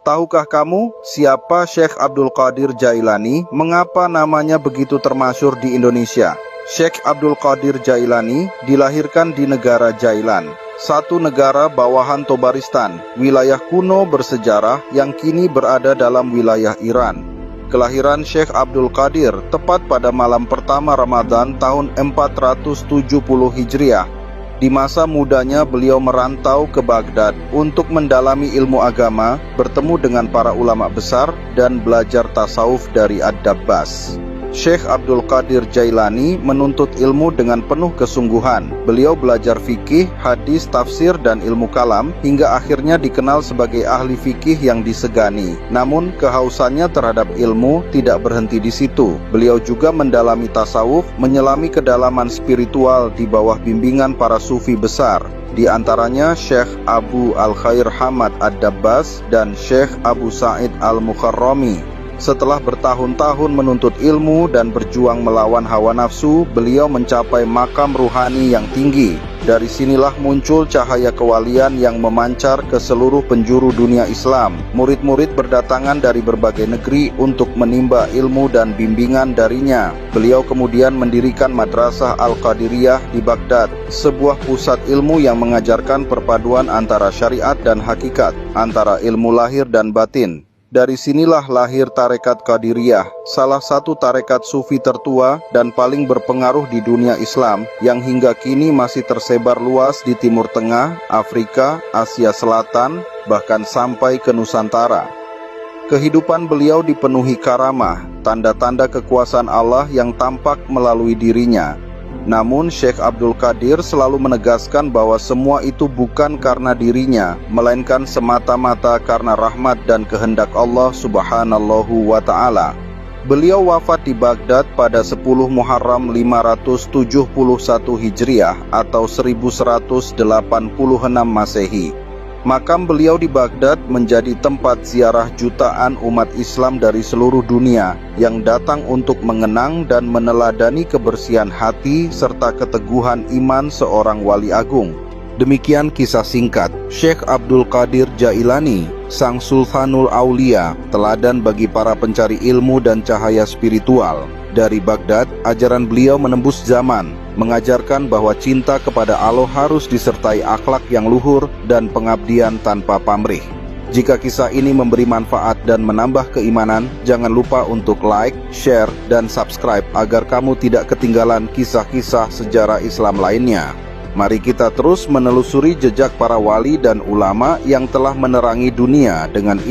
Tahukah kamu siapa Syekh Abdul Qadir Jailani? Mengapa namanya begitu termasyhur di Indonesia? Syekh Abdul Qadir Jailani dilahirkan di negara Jailan, satu negara bawahan Tobaristan, wilayah kuno bersejarah yang kini berada dalam wilayah Iran. Kelahiran Syekh Abdul Qadir tepat pada malam pertama Ramadan tahun 470 Hijriah. Di masa mudanya beliau merantau ke Baghdad untuk mendalami ilmu agama, bertemu dengan para ulama besar, dan belajar tasawuf dari Ad-Dabbas. Syekh Abdul Qadir Jailani menuntut ilmu dengan penuh kesungguhan. Beliau belajar fikih, hadis, tafsir, dan ilmu kalam, hingga akhirnya dikenal sebagai ahli fikih yang disegani. Namun kehausannya terhadap ilmu tidak berhenti di situ. Beliau juga mendalami tasawuf, menyelami kedalaman spiritual di bawah bimbingan para sufi besar, di antaranya Syekh Abu Al-Khair Hamad Ad-Dabbas dan Syekh Abu Sa'id Al-Mukharrami. Setelah bertahun-tahun menuntut ilmu dan berjuang melawan hawa nafsu, beliau mencapai makam ruhani yang tinggi. Dari sinilah muncul cahaya kewalian yang memancar ke seluruh penjuru dunia Islam. Murid-murid berdatangan dari berbagai negeri untuk menimba ilmu dan bimbingan darinya. Beliau kemudian mendirikan Madrasah Al-Qadiriyah di Baghdad, sebuah pusat ilmu yang mengajarkan perpaduan antara syariat dan hakikat, antara ilmu lahir dan batin. Dari sinilah lahir Tarekat Qadiriyah, salah satu tarekat sufi tertua dan paling berpengaruh di dunia Islam, yang hingga kini masih tersebar luas di Timur Tengah, Afrika, Asia Selatan, bahkan sampai ke Nusantara. Kehidupan beliau dipenuhi karamah, tanda-tanda kekuasaan Allah yang tampak melalui dirinya. Namun Syekh Abdul Qadir selalu menegaskan bahwa semua itu bukan karena dirinya, melainkan semata-mata karena rahmat dan kehendak Allah Subhanahu wa Ta'ala. Beliau wafat di Baghdad pada 10 Muharram 571 Hijriah atau 1186 Masehi. Makam beliau di Baghdad menjadi tempat ziarah jutaan umat Islam dari seluruh dunia yang datang untuk mengenang dan meneladani kebersihan hati serta keteguhan iman seorang wali agung. Demikian kisah singkat Syekh Abdul Qadir Jailani, sang Sultanul Aulia, teladan bagi para pencari ilmu dan cahaya spiritual. Dari Baghdad, ajaran beliau menembus zaman, mengajarkan bahwa cinta kepada Allah harus disertai akhlak yang luhur dan pengabdian tanpa pamrih. Jika kisah ini memberi manfaat dan menambah keimanan, jangan lupa untuk like, share, dan subscribe agar kamu tidak ketinggalan kisah-kisah sejarah Islam lainnya. Mari kita terus menelusuri jejak para wali dan ulama yang telah menerangi dunia dengan ilmu